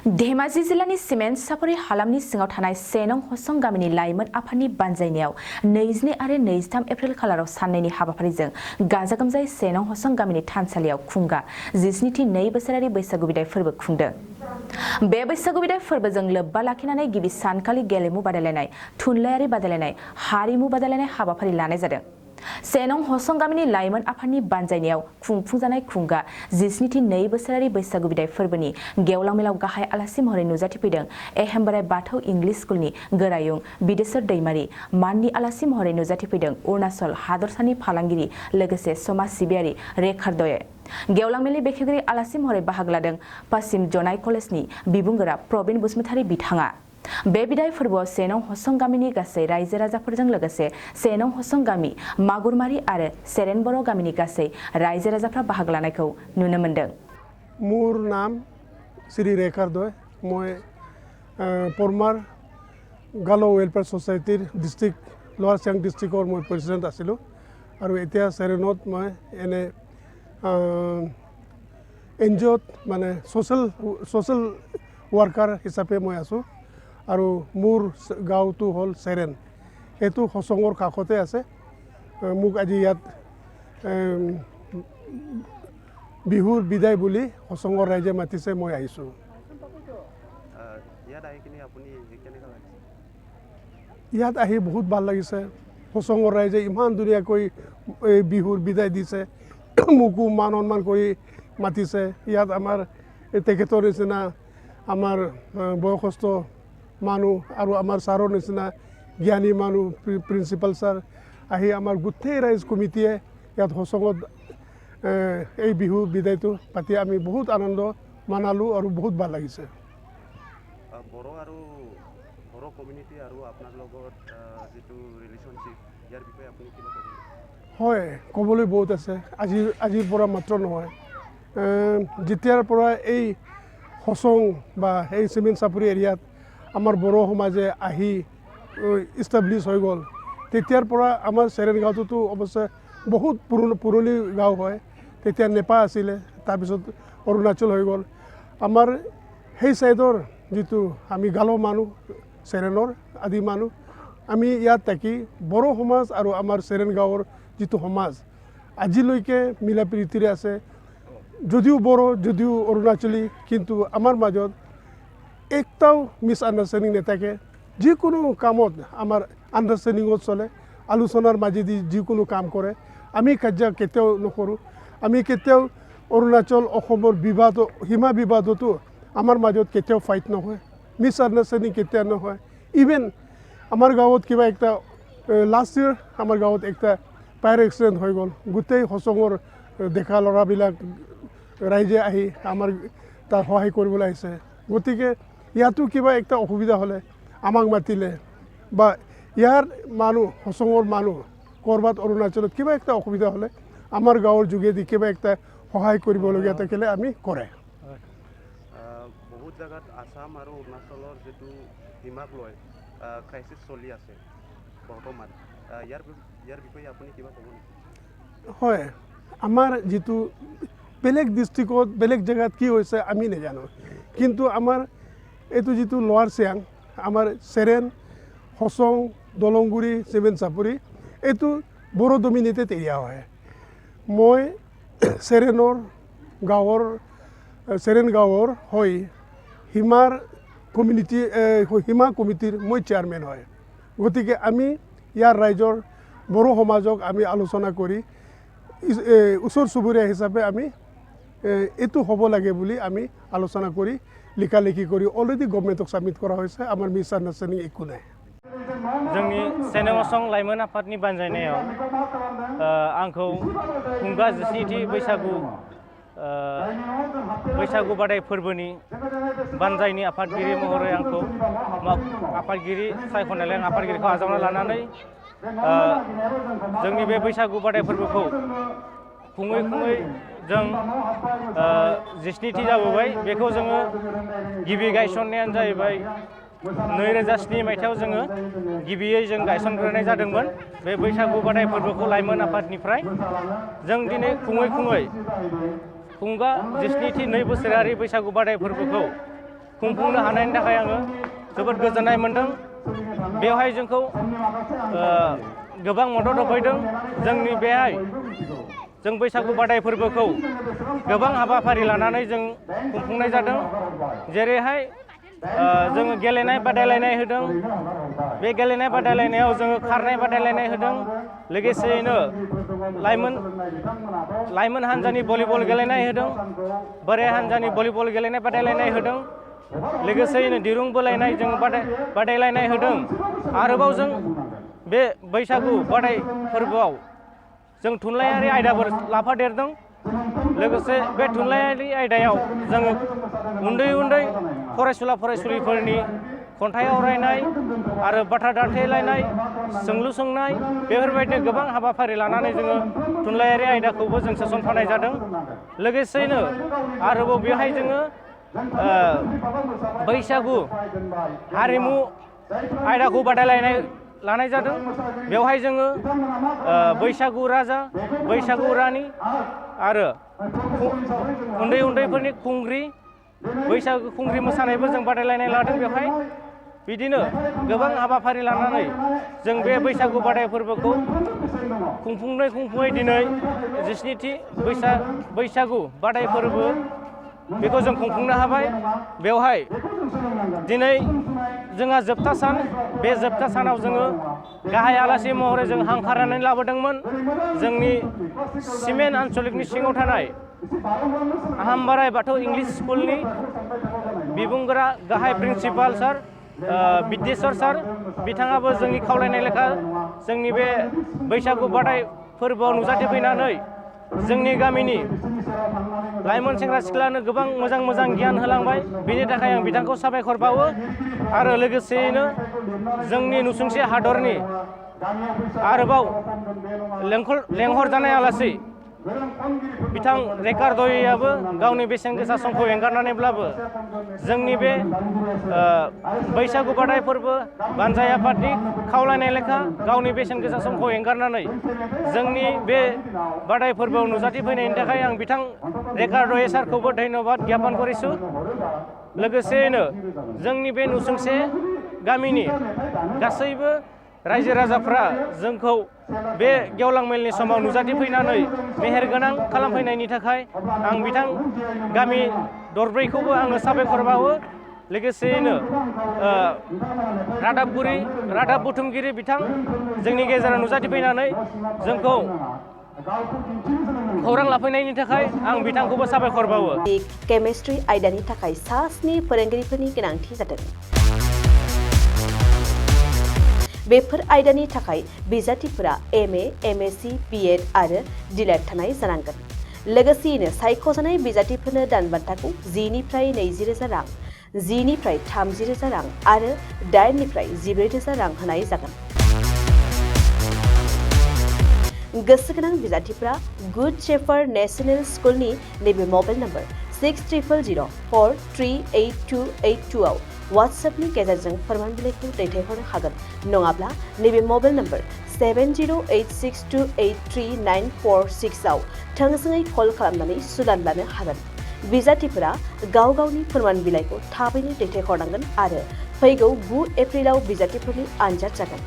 धेमाजि जिल्लानि सिमेन्ट सापरि हालामनि सिङाव थानाय सेनं हसं गामिनि लाइमोन आफादनि बानजायनायाव 22 आरो 23 एप्रिल खालाराव साननैनि हाबाफारिजों गाजा गोमजायै सेनं हसं गामिनि थानसालियाव खुंगा 17 बोसोरारि बैसागु बिदाय फोरबो खुंदों। बे बैसागु बिदाय फोरबोजों लोब्बा लाखिनानै गिबि सानखालि गेलेमु बादायलायनाय, थुनलाइयारि बादायलायनाय, हारिमु बादायलायनाय हाबाफारि लानाय जादों। सेनं हसं गामिनि लाइमोन आफादनि बानजायनायाव खुंफुंजानाय खुंगा 17 बोसोरारि बैसागु बिदाय फोरबोनि गेवलां मेलाव गाहाय आलासि महरै नुजाथिफैदों एहेमबाराय बाथौ इंलिस स्कुलनि गोरायुं बिदेश्वर दैमारि, माननि आलासि महरै नुजाथिफैदों अरुणाचल हादरसानि फालांगिरि लोगोसे समाज सिबियारि रेखार्डये। गेवलां मेलनि बेखेवगिरि आलासि महरै बाहागो लादों पश्चिम जनाय कलेजनि बिबुंगोरा प्रबिन बसुमतारी बिथाङा। बे बिदाय फोरबोआव सेनं हसं गामिनि गासै रायजो राजाफोरजों लोगोसे सेनं हसं गामि, मागुरमारि आरो सेरेन बर' गामिनि गासै रायजो राजाफ्रा बाहागो लानायखौ नुनो मोन्दों। मोर नाम श्री रेखार्डय, मैं परमार गालो वेलफेयर सोसाइटीर डिस्ट्रिक्ट लोअर सियांग डिस्ट्रिक्टर मैं प्रेसिडेंट आसिलो और एतिया सेरेनत मैं एने एनजिओत माने सोशल वर्कार हिसापे मैं आसो और मोर गाँवतो हल सेरेन हेतु हसंगर काखते आसे मुक आज इयात बिहुर बिदाय बुली हसंगर राइजे मातिसे मैं आइसो। ইয়াত আহি বহুত ভাল লাগিছে। হসংগৰ ৰাইজে ইমান ধুনীয়াকৈ বিহুৰ বিদায় দিছে, মোকো মান সন্মান কৰি মাতিছে। ইয়াত আমাৰ তেখেতৰ নিচিনা আমাৰ বয়সস্থ মানুহ আৰু আমাৰ ছাৰৰ নিচিনা জ্ঞানী মানুহ প্ৰিন্সিপাল ছাৰ আহি আমাৰ গোটেই ৰাইজ কমিটিয়ে ইয়াত হসংগত এই বিহু বিদায়টো পাতি আমি বহুত আনন্দ মানালোঁ আৰু বহুত ভাল লাগিছে। কমিউনিটি আৰু আপোনাৰ লগত যেটো ৰিলেশনশিপ ইয়াৰ বিষয়ে আপুনি কি ক'ব? হয়, ক'বলৈ বহুত আছে। আজিৰ পৰা মাত্ৰ নহয়, যেতিয়াৰ পৰা এই হসং বা এই চিমেণ্ট চাপৰি এৰিয়াত আমাৰ বড়ো সমাজে আহি ইষ্টাব্লিছ হৈ গ'ল, তেতিয়াৰ পৰা আমাৰ চেৰেন গাঁৱটোতো অৱশ্যে বহুত পুৰণি গাঁও হয়। তেতিয়া নেপা আছিলে, তাৰপিছত অৰুণাচল হৈ গ'ল। আমাৰ সেই চাইডৰ যিটো আমি গালো মানুহ চেৰেনৰ আদি মানুহ, আমি ইয়াত থাকি বড়ো সমাজ আৰু আমাৰ চেৰেন গাঁৱৰ যিটো সমাজ আজিলৈকে মিলা প্ৰীতিৰে আছে। যদিও বড়ো যদিও অৰুণাচলী, কিন্তু আমাৰ মাজত একটাও মিছ আণ্ডাৰষ্টেণ্ডিং নাথাকে। যিকোনো কামত আমাৰ আণ্ডাৰষ্টেণ্ডিঙত চলে, আলোচনাৰ মাজেদি যিকোনো কাম কৰে। আমি কাজিয়া কেতিয়াও নকৰোঁ। আমি কেতিয়াও অৰুণাচল অসমৰ বিবাদ সীমা বিবাদতো আমাৰ মাজত কেতিয়াও ফাইট নহয়, মিছ আণ্ডাৰষ্টেণ্ডিং কেতিয়া নহয়। ইভেন আমাৰ গাঁৱত কিবা একটা লাষ্ট ইয়াৰ আমাৰ গাঁৱত একটা ফায়াৰ এক্সিডেণ্ট হৈ গ'ল। গোটেই হসংৰ ডেকা ল'ৰাবিলাক ৰাইজে আহি আমাৰ তাত সহায় কৰিবলৈ আহিছে। গতিকে ইয়াতো কিবা একটা অসুবিধা হ'লে আমাক মাতিলে বা ইয়াৰ মানুহ হসংৰ মানুহ ক'ৰবাত অৰুণাচলত কিবা একটা অসুবিধা হ'লে আমাৰ গাঁৱৰ যোগেদি কিবা একটা সহায় কৰিবলগীয়া থাকিলে আমি কৰে। বহুত জায়গাত আসাম আৰু অৰুণাচলৰ যেটো সীমাক লৈ ক্ৰাইচিছ চলি আছে বৰ্তমান, ইয়াৰ বিষয়ে আপুনি কিবা ক'ব নেকি? হয়, আমাৰ যেটো বেলেগ ডিষ্ট্ৰিক্টত বেলেগ জেগাত কি হৈছে আমি নাজানো, কিন্তু আমাৰ এইটো যেটো লোৱাৰ চিয়াং, আমাৰ চেৰেন, হসং, দলংগুৰি, চিমেণ্ট চাপৰি এইটো বড়ো ডমিনেটেড এৰিয়া হয়। মই চেৰেন গাঁৱৰ হৈ সীমা কমিটিৰ মই চেয়াৰমেন হয়। গতিকে আমি ইয়াৰ ৰাইজৰ বড়ো সমাজক আমি আলোচনা কৰি ওচৰ চুবুৰীয়া হিচাপে আমি এইটো হ'ব লাগে বুলি আমি আলোচনা কৰি লিখি কৰি অলৰেডি গভৰ্ণমেণ্টক ছাবমিট কৰা হৈছে। আমাৰ মিছ আণ্ডাৰষ্টেণ্ডিং একো নাই। जोंनि सेनं हसं लाइमोन आफादनि बानजायनायाव आंखौ खुंगा 17थि बैसागु बादाय फोरबोनि बानजायनि आफादगिरि महरै आंखौ आफादगिरि सायख'नायलाय आं आफादगिरिखौ आजावना लानानै जोंनि बे बैसागु बादाय फोरबोखौ खुङै जों 17थि जाबोबाय। बेखौ जोङो गिबि गायसननायानो जाहैबाय 2007 मायथाइयाव जोङो गिबियै जों गायसनग्रोनाय जादोंमोन बे बैसागु बादाय फोरबोखौ लाइमोन आफादनिफ्राय। जों दिनै खुङै खुंगा 17थि 2 बोसोरारि बैसागु बादाय फोरबोखौ खुंफुंनो हानायनि थाखाय आङो जोबोद गोजोननाय मोन्दों। बेवहाय जोंखौ गोबां मदद होफैदों। जोंनि बेहाय जों बैसागु बादाय फोरबोखौ गोबां हाबाफारि लानानै जों खुंफुंनाय जादों। जेरैहाय जोङो गेलेनाय बादायलायनाय होदों। बे गेलेनाय बादायलायनायाव जोङो खारनाय बादायलायनाय होदों। लोगोसेयैनो लाइमोन हान्जानि भलिबल गेलेनाय होदों। बोराइ हान्जानि भलिबल गेलेनाय बादायलायनाय होदों। लोगोसेयैनो दिरुं बोलायनाय जों बादायलायनाय होदों। आरोबाव जों बे बैसागु बादाय फोरबोआव जों थुनलाइयारि आयदाफोर लाफादेरदों। लोगोसे बे थुनलाइयारि आयदायाव जोङो उन्दै फरायसुला फरायसुलिफोरनि खन्थाइ आवरायनाय आरो बाथ्रा दान्थेलायनाय, सोंलु सोंनाय बेफोरबायदि गोबां हाबाफारि लानानै जोङो थुनलाइयारि आयदाखौबो जों सोसनफानाय जादों। लोगोसेयैनो आरोबाव बेवहाय जोङो बैसागु हारिमु आयदाखौ बादायलायनाय लानाय जादों। बेवहाय जोङो बैसागु राजा, बैसागु रानि आरो उन्दैफोरनि खुंग्रि, बैसागु खुंग्रि मोसानायबो जों बादायलायनाय लादों। बेवहाय बिदिनो गोबां हाबाफारि लानानै जों बे बैसागु बादाय फोरबोखौ खुंफुङै दिनै 17थि बैसागु बादाय फोरबो बेखौ जों खुंफुंनो हाबाय। बेवहाय दिनै जोंहा जोबथा सान। बे जोबथा सानाव जोङो गाहाय आलासि महरै जों हांख्रायनानै लाबोदोंमोन जोंनि सिमेन्ट आन्चलिकनि सिङाव थानाय हामबाराय बाथौ इंलिश स्कुलनि बिबुंगोरा गाहाय प्रिन्सिपाल सार बिद्येश्वर सार। बिथाङाबो जोंनि खावलायनाय लेखा जोंनि बे बैसागु बादाय फोरबोआव नुजाथिफैनानै जोंनि गामिनि लाइमोन सेंग्रा सिख्लानो गोबां मोजां गियान होलांबाय। बेनि थाखाय आं बिथांखौ साबायखर बावो। आरो लोगोसेयैनो जोंनि नुसुंसे हादरनि आरोबाव लेंहरजानाय आलासि बिथां रेकार्ड'याबो गावनि बेसेन गोसा समखौ एंगारनानैब्लाबो जोंनि बे बैसागु बादाय फोरबो बानजाय आफादनि खावलायनाय लेखा गावनि बेसेन गोसा समखौ एंगारनानै जोंनि बे बादाय फोरबोआव नुजाथिफैनायनि थाखाय आं बिथां रेकार्ड'य सारखौबो धन्यबाद ज्ञापन करिछु। लोगोसेयैनो जोंनि बे नुसुंसे गामिनि गासैबो रायजो राजाफ्रा जोंखौ बे गेवलां मेलनि समाव नुजाथिफैनानै मेहेरगोनां खालामफैनायनि थाखाय आं बिथां गामि दरब्रैखौबो आङो साबायखर बावो। लोगोसेयैनो रादाब बुथुमगिरि बिथां जोंनि गेजेराव नुजाथिफैनानै जोंखौ खौरां लाफैनायनि थाखाय आं बिथांखौबो साबायखर बावो। केमिस्ट्रि आयदानि थाखाय सा 7 फोरोंगिरिफोरनि गोनांथि जादों। बेफोर आयदानि थाखाय बिजाथिफोरा MA, MSc, BEd आरो DLED थानाय जानांगोन। लोगोसेयैनो सायख'जानाय बिजाथिफोरनो दानबान्थाखौ 10 निफ्राय 20,000 रां, 10 निफ्राय 30,000 रां आरो 8 निफ्राय 14,000 रां होनाय जागोन। गोसोगोनां बिजाथिफोरा गुड शेफार्ड नेशनेल स्कुलनि नैबे मबाइल नम्बर 6000438282 आव WhatsAppनि गेजेरजों फोरमान बिलाइखौ दैथायहरनो हागोन। नङाब्ला नैबे मबाइल नम्बर 7086283946 आव थोंजोङै कल खालामनानै सुलाद लानो हागोन। बिजाथिफोरा गावनि फोरमान बिलाइखौ थाबैनो दैथायहरनांगोन आरो फैगौ 9 एप्रिलाव बिजाथिफोरनि आनजाद जागोन।